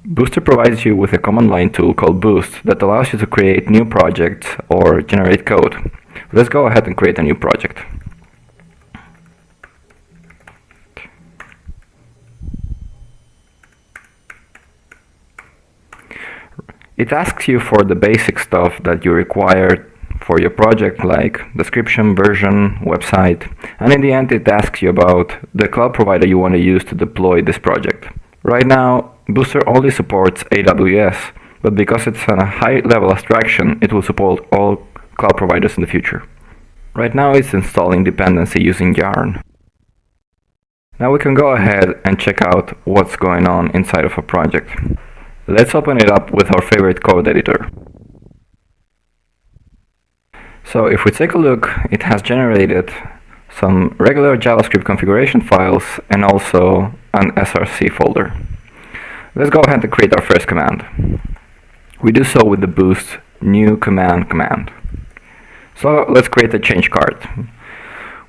Booster provides you with a command line tool called Boost that allows you to create new projects or generate code. Let's go ahead and create a new project. It asks you for the basic stuff that you require for your project, like description, version, website, and in the end it asks you about the cloud provider you want to use to deploy this project. Right now, Booster only supports AWS, but because it's a high-level abstraction, it will support all cloud providers in the future. Right now it's installing dependency using Yarn. Now we can go ahead and check out what's going on inside of a project. Let's open it up with our favorite code editor. So if we take a look, it has generated some regular JavaScript configuration files and also an src folder. Let's go ahead and create our first command. We do so with the boost new command. So let's create a change cart.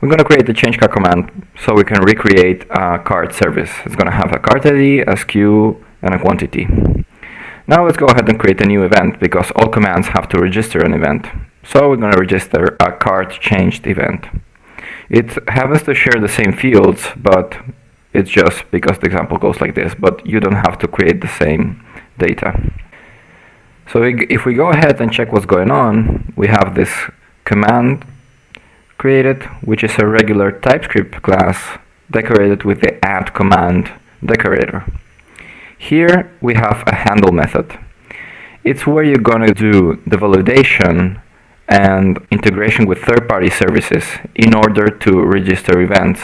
We're going to create the change cart command so we can recreate a cart service. It's going to have a cart ID, a SKU, and a quantity. Now let's go ahead and create a new event because all commands have to register an event. So we're going to register a cart changed event. It happens to share the same fields, but it's just because the example goes like this, but you don't have to create the same data. So if we go ahead and check what's going on, we have this command created, which is a regular TypeScript class decorated with the add command decorator. Here we have a handle method. It's where you're going to do the validation and integration with third-party services in order to register events.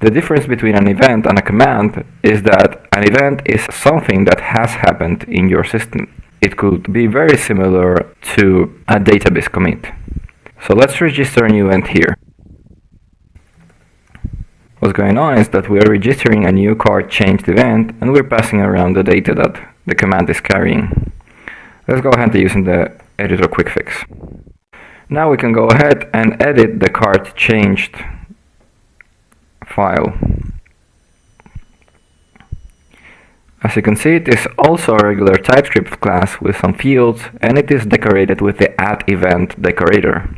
The difference between an event and a command is that an event is something that has happened in your system. It could be very similar to a database commit. So let's register a new event here. What's going on is that we are registering a new cart changed event and we're passing around the data that the command is carrying. Let's go ahead and using the editor quick fix. Now we can go ahead and edit the cart changed file. As you can see, it is also a regular TypeScript class with some fields, and it is decorated with the add event decorator.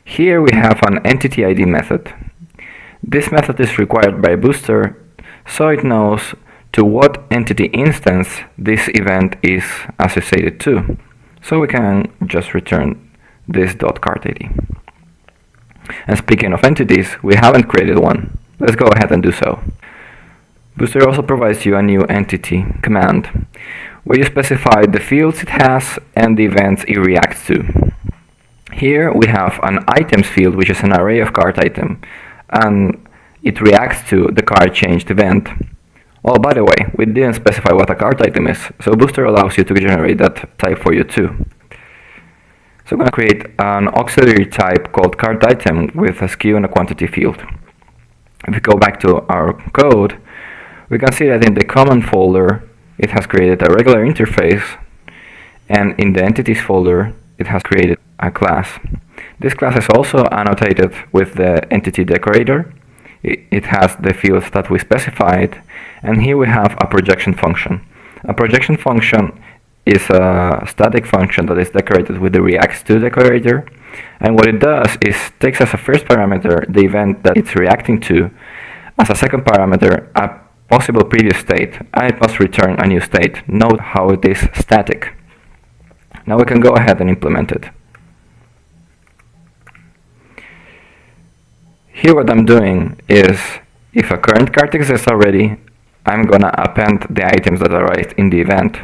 Here we have an entity ID method. This method is required by Booster, so it knows to what entity instance this event is associated to. So we can just return this .cartID. And speaking of entities, we haven't created one. Let's go ahead and do so. Booster also provides you a new entity command, where you specify the fields it has and the events it reacts to. Here we have an items field, which is an array of cart item, and it reacts to the cart changed event. Oh, by the way, we didn't specify what a cart item is, so Booster allows you to generate that type for you too. So I'm going to create an auxiliary type called cart item with a SKU and a quantity field. If we go back to our code, we can see that in the common folder it has created a regular interface, and in the entities folder it has created a class. This class is also annotated with the entity decorator. It has the fields that we specified, and here we have a projection function. A projection function is a static function that is decorated with the reacts to decorator, and what it does is takes as a first parameter the event that it's reacting to, as a second parameter a possible previous state, and it must return a new state. Note how it is static. Now we can go ahead and implement it. Here what I'm doing is, if a current cart exists already, I'm gonna append the items that arrived in the event.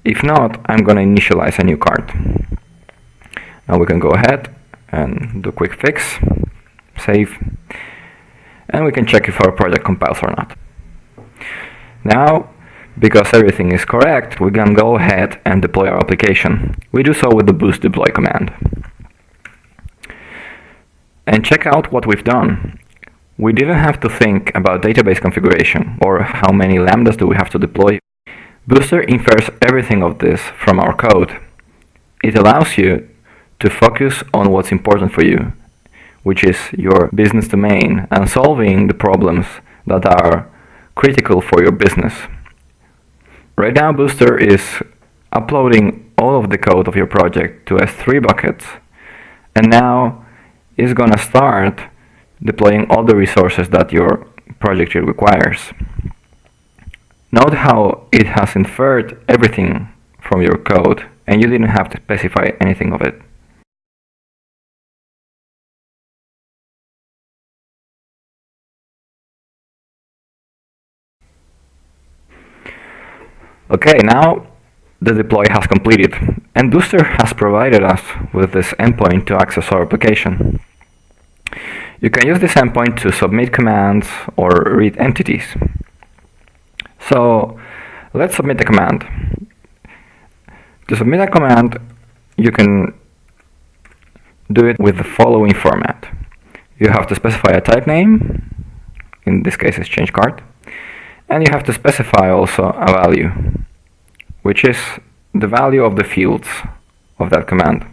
If not, I'm gonna initialize a new cart. Now we can go ahead and do a quick fix, save, and we can check if our project compiles or not. Now, because everything is correct, we can go ahead and deploy our application. We do so with the boost deploy command. And check out what we've done. We didn't have to think about database configuration or how many lambdas do we have to deploy. Booster infers everything of this from our code. It allows you to focus on what's important for you, which is your business domain and solving the problems that are critical for your business. Right now, Booster is uploading all of the code of your project to S3 buckets, and now is gonna start deploying all the resources that your project requires. Note how it has inferred everything from your code, and you didn't have to specify anything of it. Okay, now the deploy has completed, and Booster has provided us with this endpoint to access our application. You can use this endpoint to submit commands or read entities. So let's submit the command. To submit a command, you can do it with the following format. You have to specify a type name, in this case it's change cart, and you have to specify also a value, which is the value of the fields of that command.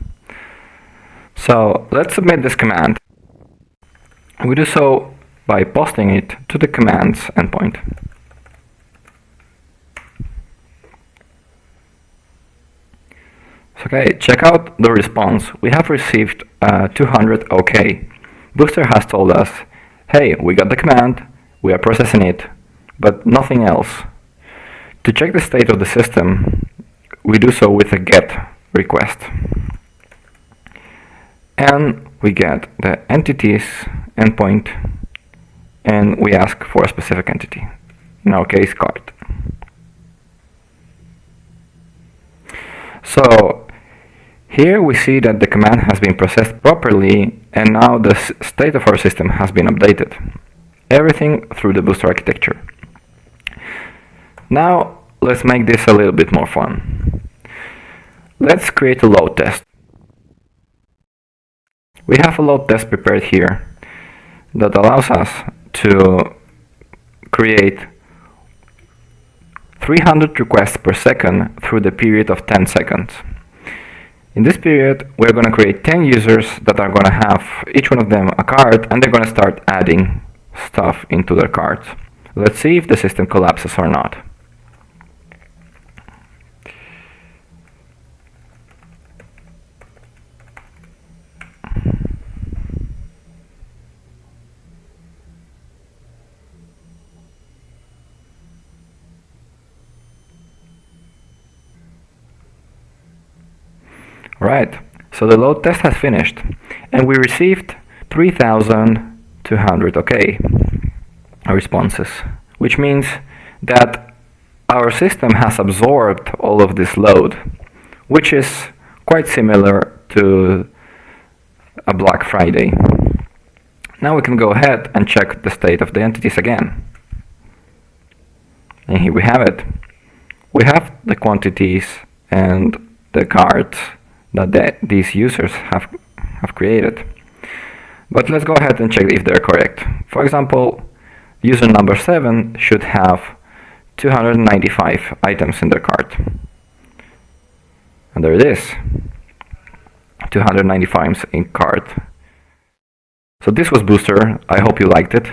So let's submit this command. We do so by posting it to the commands endpoint. Okay, check out the response. We have received 200 OK. Booster has told us, hey, we got the command, we are processing it, but nothing else. To check the state of the system, we do so with a get request. And we get the entities endpoint, and we ask for a specific entity, in our case, cart. So here we see that the command has been processed properly, and now the state of our system has been updated. Everything through the Booster architecture. Now let's make this a little bit more fun. Let's create a load test. We have a load test prepared here that allows us to create 300 requests per second through the period of 10 seconds. In this period, we're going to create 10 users that are going to have each one of them a cart, and they're going to start adding stuff into their carts. Let's see if the system collapses or not. Right, so the load test has finished, and we received 3,200 OK responses, which means that our system has absorbed all of this load, which is quite similar to a Black Friday. Now we can go ahead and check the state of the entities again. And here we have it. We have the quantities and the carts that these users have created. But let's go ahead and check if they're correct. For example, user number 7 should have 295 items in their cart. And there it is, 295 in cart. So this was Booster. I hope you liked it.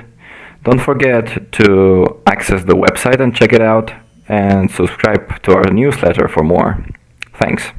Don't forget to access the website and check it out, and subscribe to our newsletter for more. Thanks.